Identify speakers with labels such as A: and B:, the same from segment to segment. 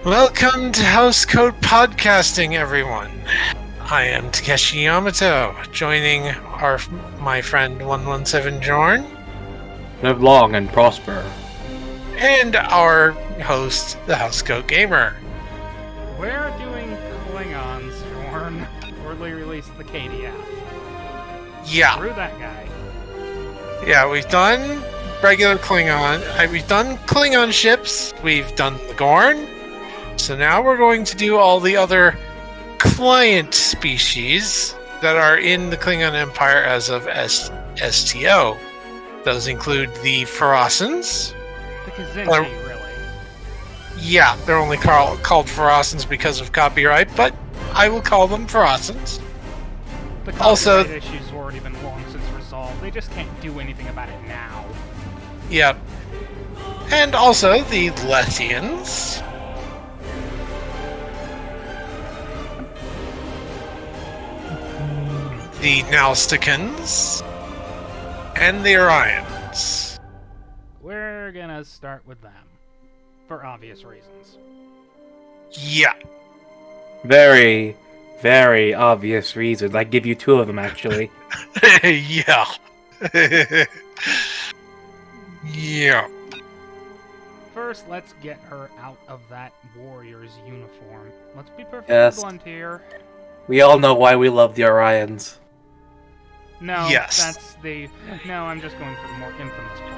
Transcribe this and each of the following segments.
A: Welcome to Housecoat Podcasting, everyone. I am Takeshi Yamato, joining my friend 117 Jorn.
B: Live long and prosper.
A: And our host, the Housecoat Gamer.
C: We're doing Klingons, Jorn. Wordly released the KDF.
A: Yeah.
C: Screw that guy.
A: Yeah, we've done regular Klingon. We've done Klingon ships. We've done the Gorn. So now we're going to do all the other client species that are in the Klingon Empire as of STO. Those include the Ferocans.
C: The Kazinti, really.
A: Yeah, they're only called Ferocans because of copyright, but I will call them Ferocans.
C: The copyright issues have already been long since resolved. They just can't do anything about it now.
A: Yep. And also the Lethians. The Nausticans, and the Orions.
C: We're gonna start with them, for obvious reasons.
A: Yeah.
B: Very, very obvious reasons. I give you two of them, actually.
A: Yeah. Yeah.
C: First, let's get her out of that warrior's uniform. Let's be perfectly blunt here.
B: We all know why we love the Orions.
C: No,
A: yes.
C: That's the... No, I'm just going for the more infamous part.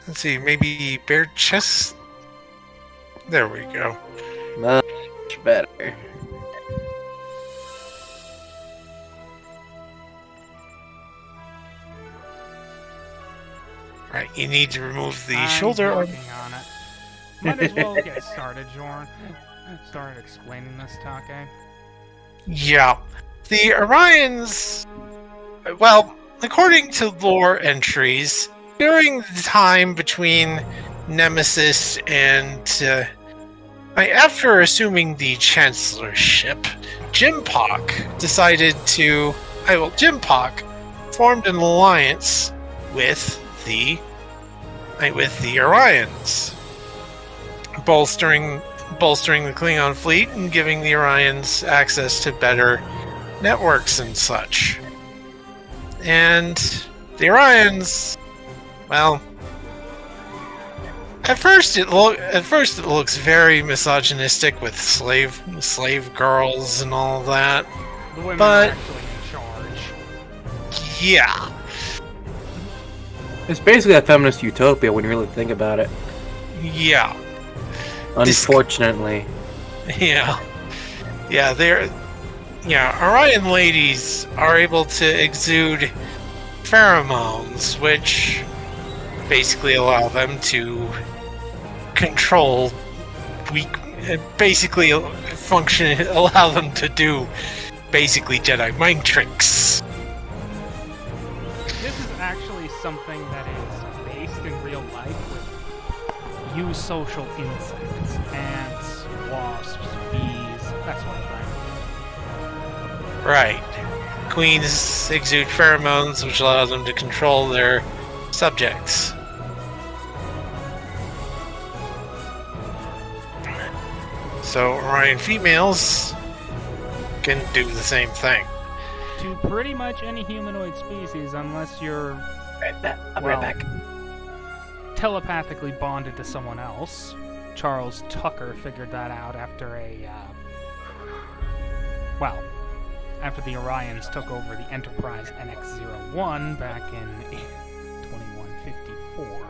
A: Let's see, maybe bare chest? There we go.
B: Much better.
A: Right, you need to remove the
C: I'm
A: shoulder.
C: Working on it. Might as well get started, Jorn. Start explaining this, Take.
A: Yeah. The Orions, well, according to lore entries, during the time between Nemesis and after assuming the Chancellorship, Jim formed an alliance with the Orions, bolstering the Klingon fleet and giving the Orions access to better networks and such. And the Orions, well, at first it looks very misogynistic with slave girls and all that.
C: The women
A: but
C: are actually in charge.
A: Yeah.
B: It's basically a feminist utopia when you really think about it.
A: Yeah.
B: Unfortunately.
A: Yeah. Orion ladies are able to exude pheromones, which basically allow them to control allow them to do basically Jedi mind tricks.
C: This is actually something that is based in real life with eusocial insects, ants, wasps, bees, that sort of thing.
A: Right. Queens exude pheromones, which allows them to control their subjects. So Orion females can do the same thing.
C: To pretty much any humanoid species, unless you're
B: I'm right back.
C: telepathically bonded to someone else. Charles Tucker figured that out after after the Orions took over the Enterprise NX-01 back in 2154.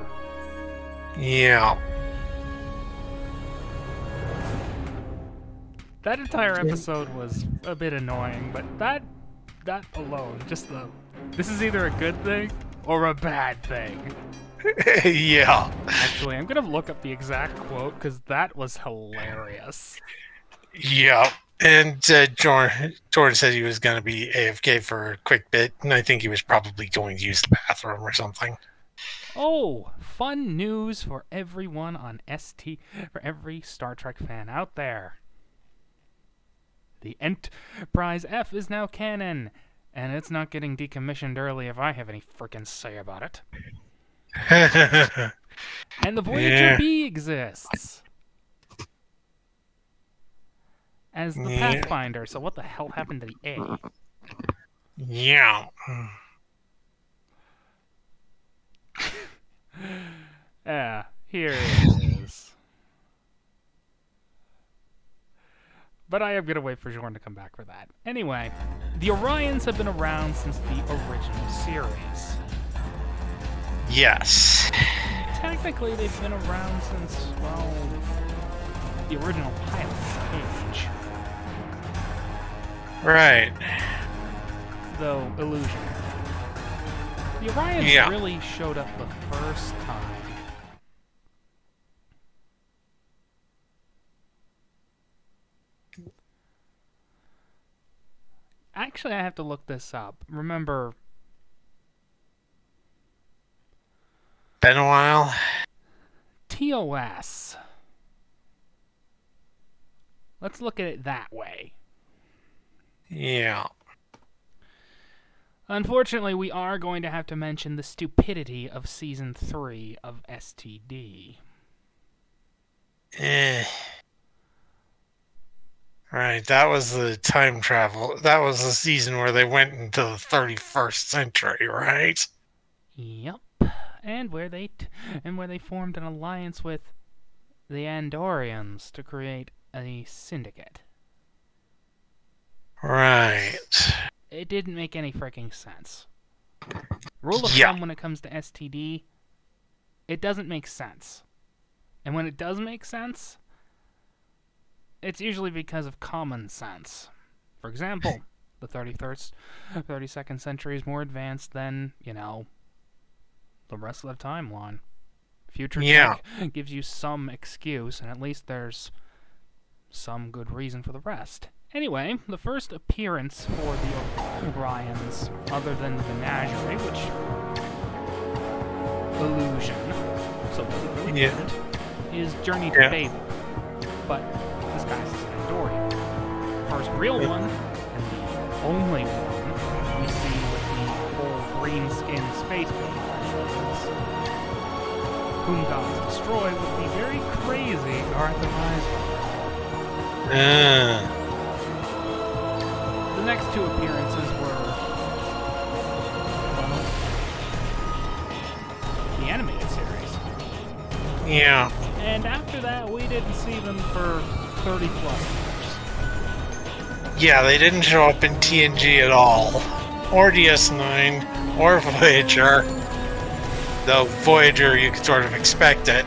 A: Yeah.
C: That entire episode was a bit annoying, but that alone, this is either a good thing or a bad thing.
A: Yeah.
C: Actually, I'm gonna look up the exact quote because that was hilarious.
A: Yeah. And Jordan said he was going to be AFK for a quick bit, and I think he was probably going to use the bathroom or something.
C: Oh, fun news for everyone on for every Star Trek fan out there. The Enterprise F is now canon. And it's not getting decommissioned early if I have any frickin' say about it. And the Voyager
A: Yeah.
C: B exists as the
A: Yeah.
C: Pathfinder, so what the hell happened to the A?
A: Yeah.
C: Yeah, here it is. But I am going to wait for Jordan to come back for that. Anyway, the Orions have been around since the original series.
A: Yes.
C: Technically, they've been around since, well, the original pilot age.
A: Right.
C: Though, illusion. The Orions really showed up the first time. Actually, I have to look this up. Remember...
A: Been a while.
C: TOS. Let's look at it that way.
A: Yeah.
C: Unfortunately, we are going to have to mention the stupidity of Season 3 of STD.
A: Right, that was the time travel. That was the season where they went into the 31st century, right?
C: Yep. And where they formed an alliance with the Andorians to create a syndicate.
A: Right.
C: It didn't make any freaking sense. Rule of thumb when it comes to STD, it doesn't make sense. And when it does make sense, it's usually because of common sense. For example, the 32nd century is more advanced than, the rest of the timeline. Future tech gives you some excuse, and at least there's some good reason for the rest. Anyway, the first appearance for the Orions, other than the Menagerie, which... illusion. So, is Journey to Babel. But this guy's an Andorian. First real one, and the only one we see with the whole green skin space aliens, whom gods destroy with the very crazy Garth the Rise. The next two appearances were the animated series.
A: Yeah.
C: And after that, we didn't see them for 30 plus years.
A: Yeah, they didn't show up in TNG at all. Or DS9, or Voyager. Though Voyager, you could sort of expect it.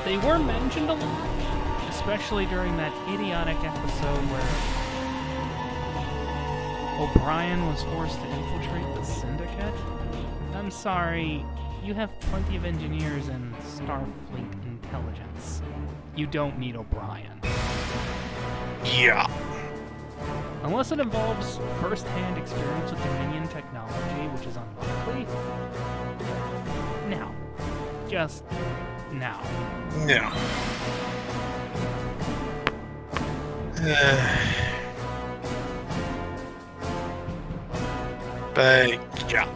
C: They were mentioned a lot, especially during that idiotic episode where O'Brien was forced to infiltrate the Syndicate. I'm sorry, you have plenty of engineers in Starfleet intelligence. You don't need O'Brien.
A: Yeah.
C: Unless it involves first-hand experience with Dominion technology, which is unlikely. No. Just no.
A: No. But yeah.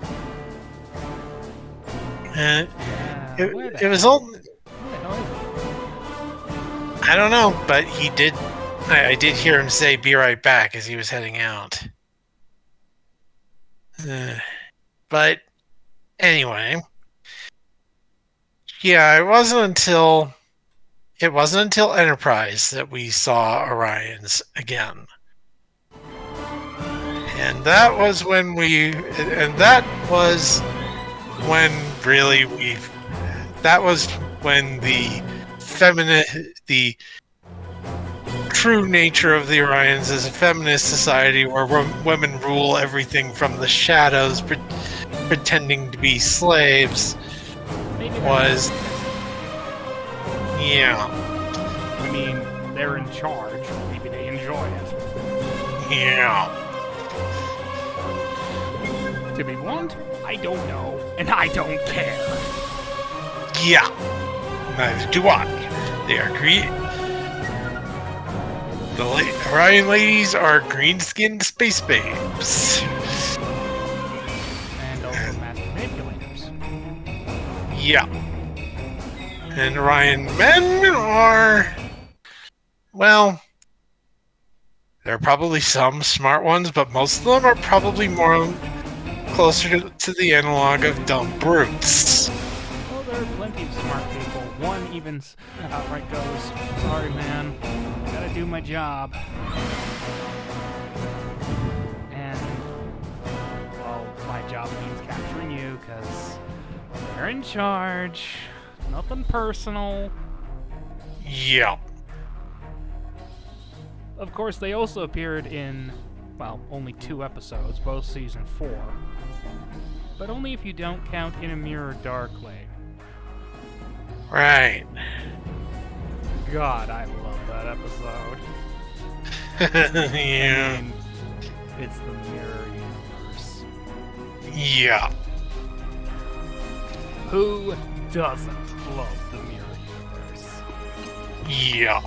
A: It was all. I don't know, but he did. I did hear him say "be right back" as he was heading out. But anyway, yeah, it wasn't until Enterprise that we saw Orions again. And that was when the true nature of the Orions as a feminist society where women rule everything from the shadows, pretending to be slaves, was... Yeah.
C: I mean, they're in charge. Maybe they enjoy it.
A: Yeah.
C: To be blunt, I don't know, and I don't care.
A: Yeah. Neither do I. They are The Orion ladies are green-skinned space babes.
C: And also master manipulators.
A: Yeah. And Orion men are... Well... There are probably some smart ones, but most of them are probably more closer to the analog of dumb brutes.
C: Well, there are plenty of smart people. One even outright goes, "Sorry, man, gotta do my job." And, well, my job means capturing you, because they're in charge. Nothing personal.
A: Yeah.
C: Of course, they also appeared in, well, only 2 episodes, both season 4. But only if you don't count In a Mirror Darkly.
A: Right.
C: God, I love that episode.
A: Yeah.
C: I mean, it's the mirror universe.
A: Yeah.
C: Who doesn't love the mirror universe?
A: Yeah.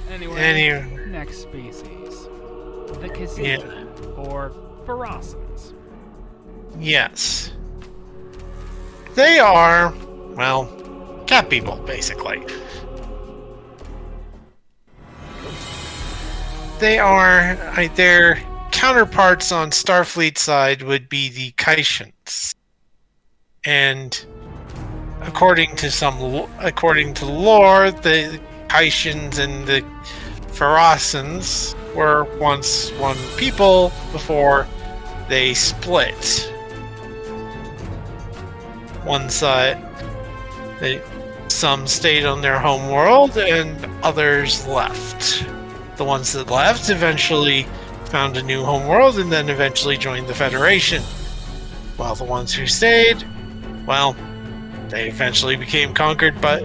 C: Anyway, next species. The Khazinti, or Pharasans.
A: Yes. They are, well, cat people, basically. They are, their counterparts on Starfleet side would be the Kaishans. And according to lore, the Kaishans and the Pharasans were once one people before they split. One side, some stayed on their home world and others left. The ones that left eventually found a new home world and then eventually joined the Federation. While the ones who stayed, well, they eventually became conquered, but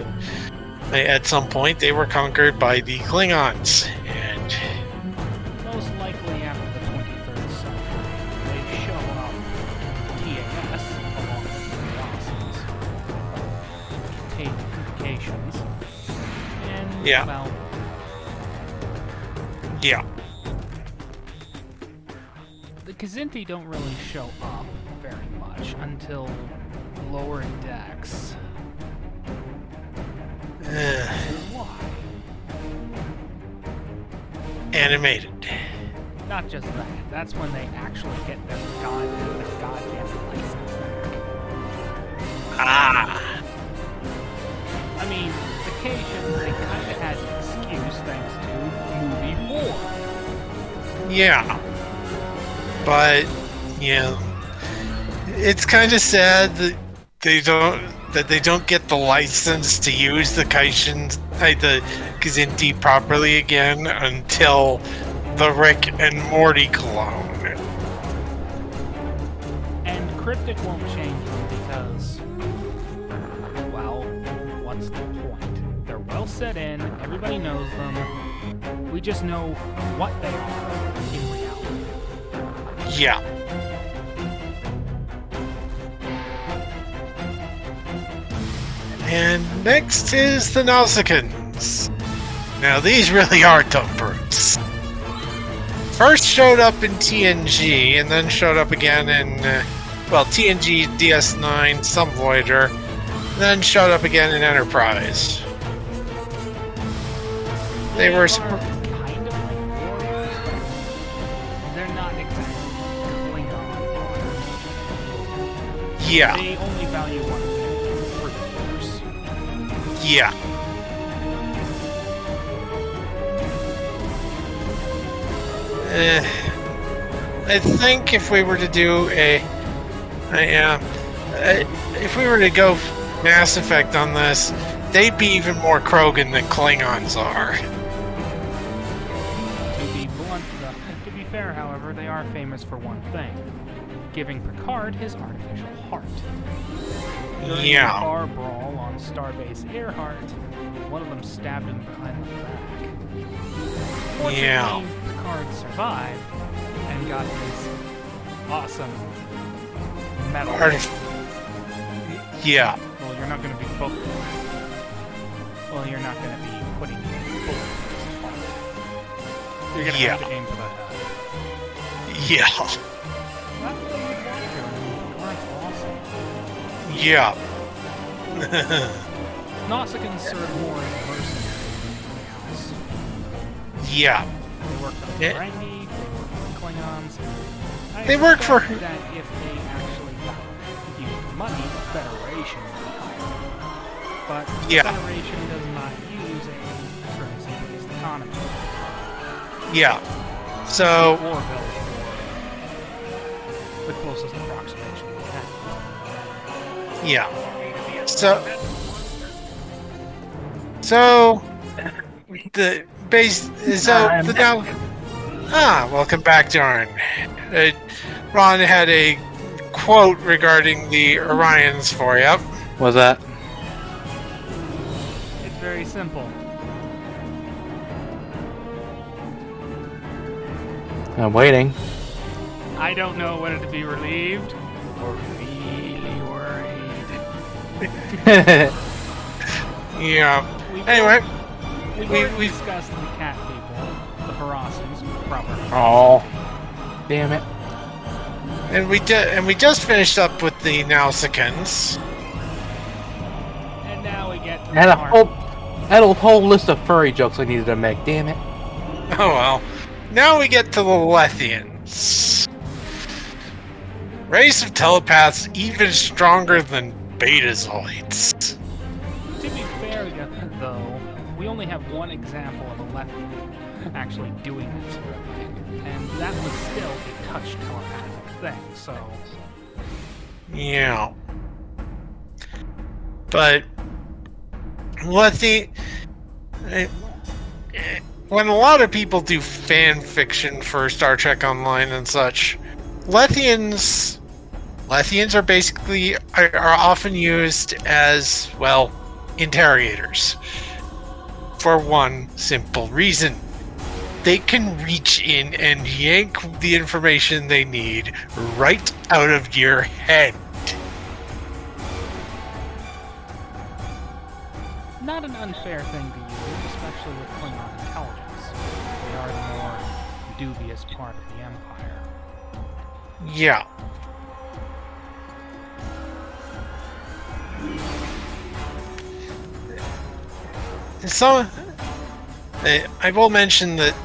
A: at some point they were conquered by the Klingons. And
C: most likely after the 23rd century, they show up TAS along with the Pharasans, take implications, and, well...
A: Yeah.
C: The Khazinti don't really show up very much until lower decks. Why?
A: Animated.
C: Not just that. That's when they actually get their goddamn license back.
A: Ah.
C: I mean, occasionally they kind of had an excuse thanks to movie 4.
A: Yeah. But, yeah. It's kind of sad that they don't get the license to use the Khazinti properly again until the Rick and Morty clone.
C: And Cryptic won't change them because, well, what's the point? They're well set in, everybody knows them, we just know what they are in reality.
A: Yeah. And next is the Nausicaans. Now these really are dumb brutes. First showed up in TNG, and then showed up again in, TNG, DS9, some Voyager, and then showed up again in Enterprise. They were...
C: kind of like warriors, but they're not exactly Klingon warriors.
A: Yeah.
C: They only value one thing, force.
A: Yeah. I think if we were to do if we were to go Mass Effect on this, they'd be even more Krogan than Klingons are.
C: To be fair, however, they are famous for one thing: giving Picard his artificial heart. During the bar brawl on Starbase Earhart, one of them stabbed him behind the back. Fortunately, Picard survived and got his awesome medal.
A: Yeah.
C: Well, you're not going to be putting You're gonna
A: Yeah.
C: have to aim for that head.
A: Yeah.
C: That's what you want to do.
A: Yeah.
C: Nausicaans serve more as mercenaries than anything else.
A: Yeah.
C: They work for the
A: Yeah.
C: Ferengi, they work for the Klingons. I
A: They work for-
C: expect that if they actually got used money, the Federation would be higher. But the
A: Yeah.
C: Federation does not use a currency-based economy.
A: Yeah. So,
C: War bill for the closest approximation we have.
A: yeah. So the base. So the now. Welcome back, Darn. Ron had a quote regarding the Orions for you.
B: What's that?
C: It's very simple.
B: I'm waiting.
C: I don't know whether to be relieved or really worried.
A: Yeah.
C: We've
A: Anyway,
C: already discussed the cat people, the Harasans, proper.
B: Oh, damn it!
A: and we just finished up with the Nausicaans.
C: And now we get to
B: I had
C: the
B: a
C: part.
B: whole list of furry jokes I needed to make. Damn it!
A: Oh well. Now we get to the Lethians. Race of telepaths even stronger than Betazoids.
C: To be fair, though, we only have one example of a Lethian actually doing that sort of thing, and that was still a touch telepathic thing. So
A: Yeah. But when a lot of people do fan fiction for Star Trek Online and such, Lethians are basically are often used as, well, interrogators. For one simple reason. They can reach in and yank the information they need right out of your head.
C: not an unfair thing to use, especially with Klingon intelligence. They are the more dubious part of the Empire.
A: Yeah. So, I will mention that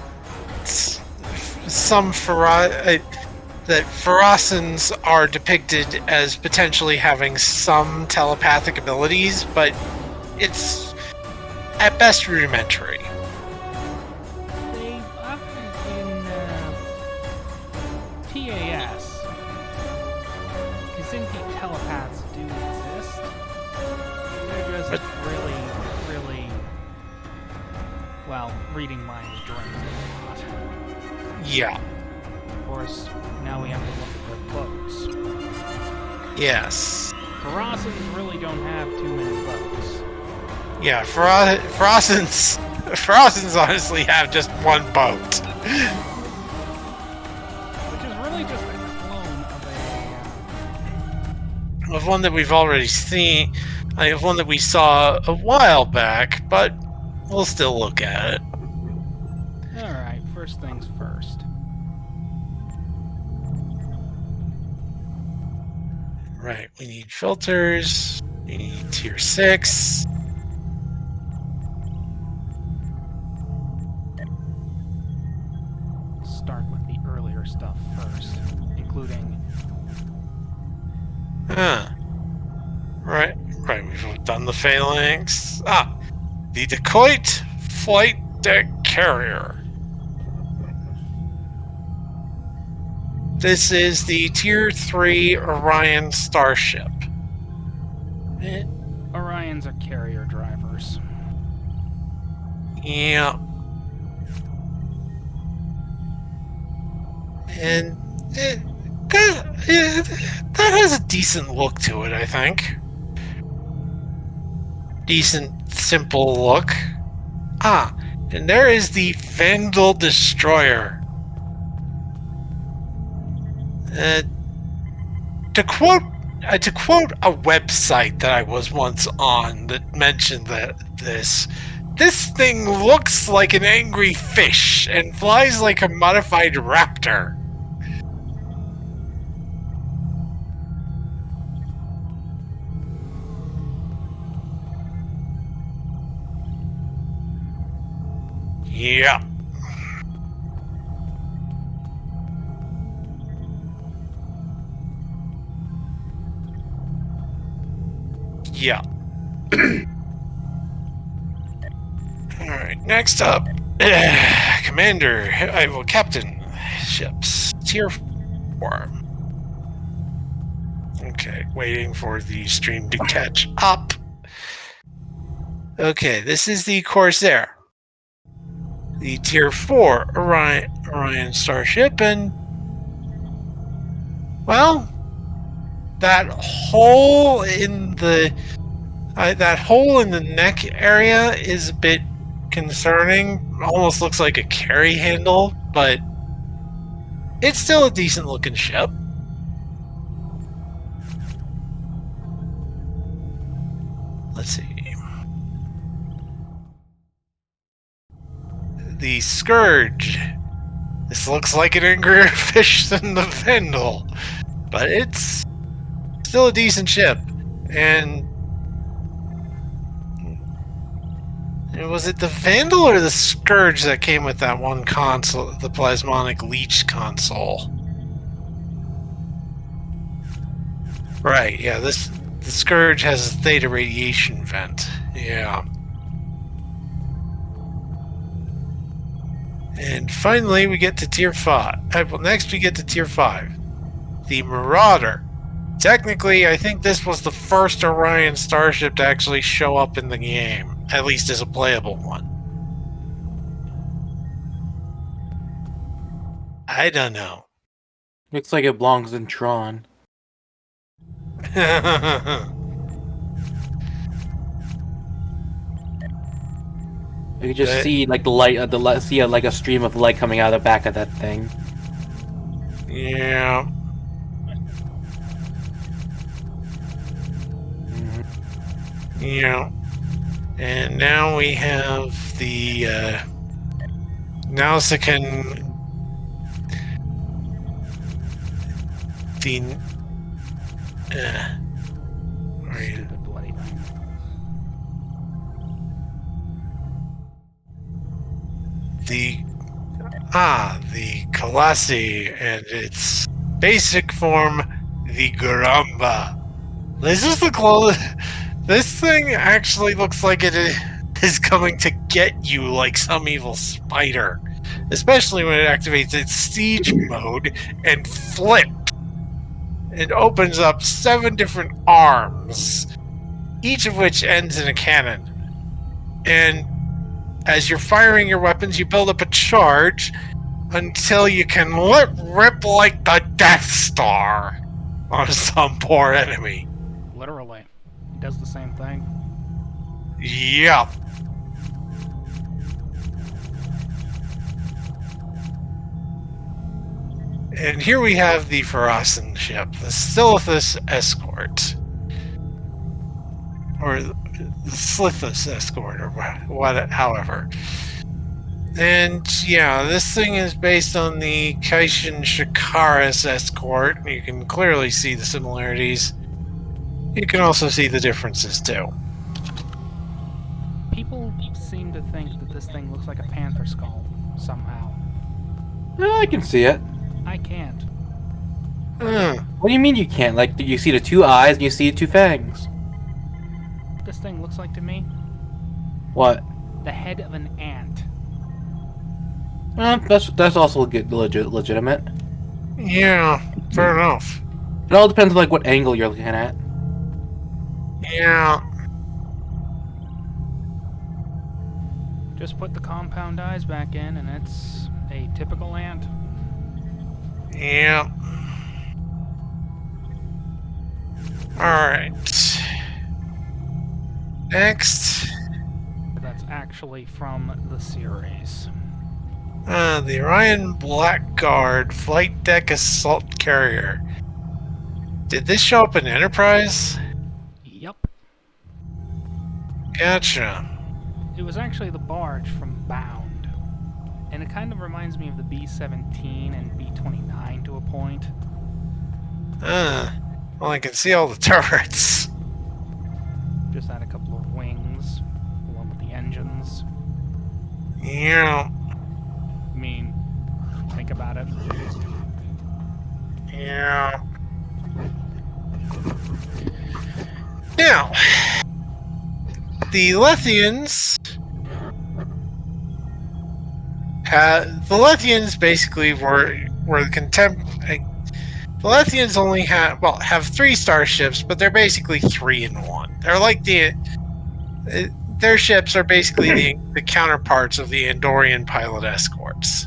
A: that Farasans are depicted as potentially having some telepathic abilities, but it's at best rudimentary.
C: They often in TAS, Kazinti telepaths do exist. They're just
A: But-
C: really, well, reading minds drains a lot.
A: Yeah.
C: Of course, now we have to look at their boats.
A: Yes.
C: Harasans really don't have too many boats.
A: Yeah. Farasans honestly have just one boat.
C: Which is really just a clone of
A: Of one that we've already seen. I have one that we saw a while back, but we'll still look at it.
C: Alright, first things first.
A: Right, we need filters. We need tier 6.
C: Start with the earlier stuff first, including
A: Huh. Right, we've done the phalanx. The Dacoit Flight Deck Carrier. This is the Tier 3 Orion starship.
C: Orions are carrier drivers.
A: Yeah. And that has a decent look to it, I think. Decent, simple look. And there is the Vandal Destroyer. To quote a website that I was once on that mentioned this, This thing looks like an angry fish and flies like a modified raptor. Yeah. Yeah. Alright, next up. Commander, Captain, ships, tier 4. Okay, waiting for the stream to catch up. Okay, this is the Corsair. The tier 4 Orion starship, and well, that hole in the neck area is a bit concerning. Almost looks like a carry handle, but it's still a decent looking ship. Let's see. The Scourge. This looks like an angrier fish than the Vandal, but it's still a decent ship. And was it the Vandal or the Scourge that came with that one console, the Plasmonic Leech console? Right, yeah, the Scourge has a theta radiation vent. Yeah. And finally, we get to tier 5. Well, next we get to tier 5. The Marauder. Technically, I think this was the first Orion starship to actually show up in the game, at least as a playable one. I don't know.
B: Looks like it belongs in Tron. You can just see like the light, like a stream of light coming out of the back of that thing.
A: Yeah. Yeah. And now we have the Nausicaan.
C: Stupid bloody thing.
A: The Colossi, and its basic form, the Garamba. This is the close. This thing actually looks like it is coming to get you like some evil spider, especially when it activates its siege mode and flips. It opens up 7 different arms, each of which ends in a cannon. And as you're firing your weapons, you build up a charge until you can rip like the Death Star on some poor enemy.
C: Literally. It does the same thing.
A: Yep. And here we have the Pharazin ship, the Silithus Escort. Or the Slithus Escort, or however. And yeah, this thing is based on the Kaishin Shikaris Escort. You can clearly see the similarities. You can also see the differences too.
C: People seem to think that this thing looks like a panther skull somehow.
B: I can see it.
C: I can't.
B: What do you mean you can't? Like, you see the 2 eyes and you see the 2 fangs.
C: This thing looks like to me
B: What?
C: the head of an ant.
B: That's also legitimate.
A: Yeah, fair enough.
B: It all depends on like what angle you're looking at.
A: Yeah.
C: Just put the compound eyes back in and it's a typical ant.
A: Yeah. Alright. Next.
C: That's actually from the series.
A: The Orion Blackguard Flight Deck Assault Carrier. Did this show up in Enterprise?
C: Yep.
A: Gotcha.
C: It was actually the barge from Bound. And it kind of reminds me of the B-17 and B-29 to a point.
A: Well, I can see all the turrets.
C: Just had a couple of wings, along with the engines.
A: Yeah.
C: I mean, think about it.
A: Yeah. Now, the Lethians basically were the Lethians only have 3 starships, but they're basically 3 in 1. They're like their ships are basically the counterparts of the Andorian pilot escorts.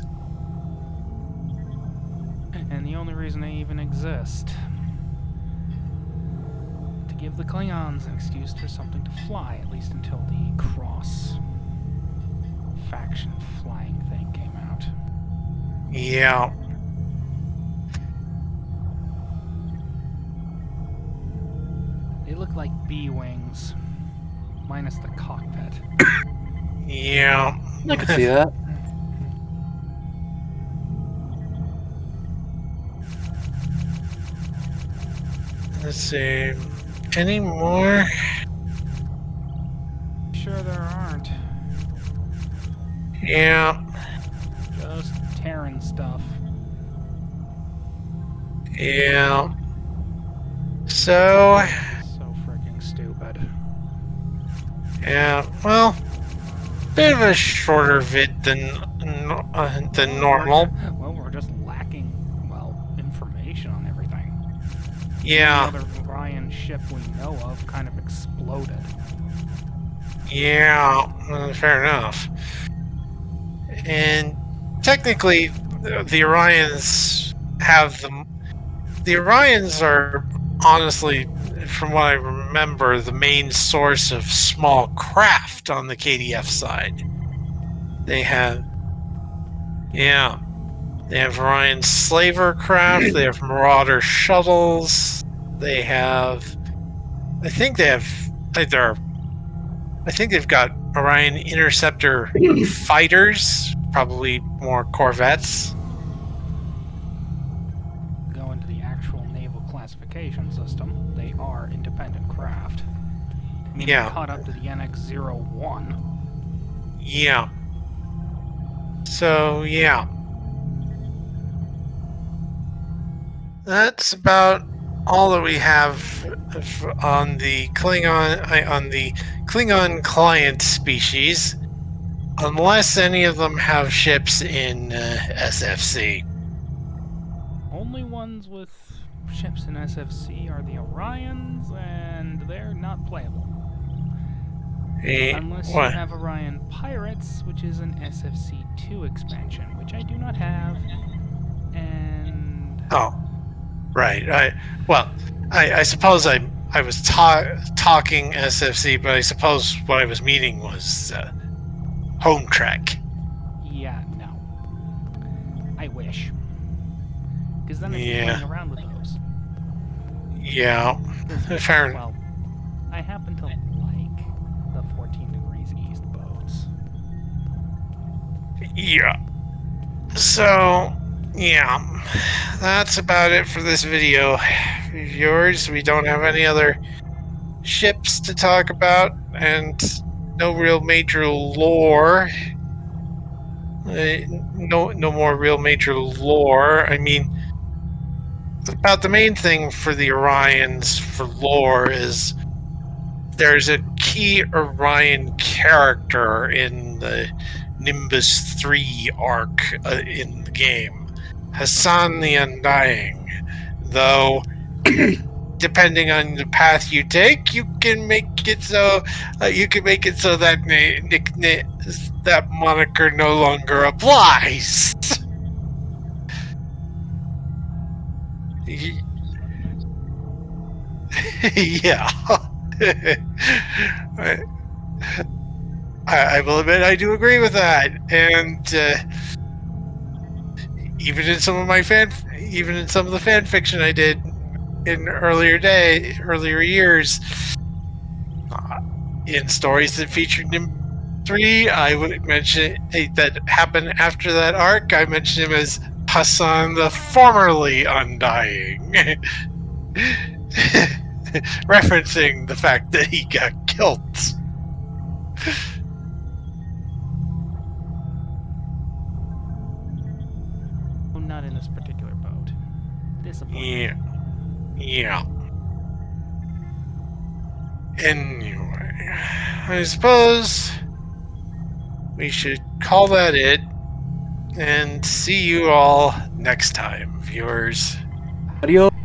C: And the only reason they even exist. To give the Klingons an excuse for something to fly, at least until the cross-faction flying thing came out.
A: Yeah.
C: They look like B-wings, minus the cockpit.
A: Yeah.
B: I can see that.
A: Let's see. Any more?
C: Sure there aren't.
A: Yeah.
C: Just Terran stuff.
A: Yeah. So,
C: So freaking stupid.
A: yeah, well, bit of a shorter vid than normal.
C: Well, we're just lacking, information on everything.
A: Yeah,
C: The other Orion ship we know of kind of exploded.
A: yeah, fair enough. And technically, the Orions have the Orions are honestly, from what I remember, the main source of small craft on the KDF side. They have Orion slaver craft, they have Marauder shuttles, they have I think they've got Orion interceptor fighters, probably more corvettes.
C: Go into the actual naval classification system. They are independent craft. I mean,
A: Yeah.
C: They caught up to the NX-01.
A: Yeah. So, yeah. That's about all that we have on the Klingon client species, unless any of them have ships in SFC.
C: Only ones with ships in SFC are the Orions, and they're not playable. Unless you
A: What?
C: have Orion Pirates, which is an SFC2 expansion, which I do not have, and...
A: Oh, right. I suppose I was talking SFC, but I suppose what I was meaning was Home Trek.
C: Yeah, no. I wish. Because then I can
A: Yeah.
C: hang around with those.
A: Yeah, fair enough.
C: Well, I happen to like the 14 degrees east boats.
A: Yeah. So, yeah, that's about it for this video. Viewers, we don't have any other ships to talk about, and no real major lore. No more real major lore. I mean, about the main thing for the Orions for lore is there's a key Orion character in the Nimbus 3 arc in the game, Hassan the Undying. Though, depending on the path you take, you can make it so that that moniker no longer applies. Yeah. I will admit I do agree with that, and even in some of the fan fiction I did in earlier years, in stories that featured 3, I would mention that happened after that arc. I mentioned him as Hassan the formerly Undying. Referencing the fact that he got killed.
C: Oh, not in this particular boat. Disappointing.
A: Yeah. Anyway, I suppose we should call that it and see you all next time, viewers.
B: Adios.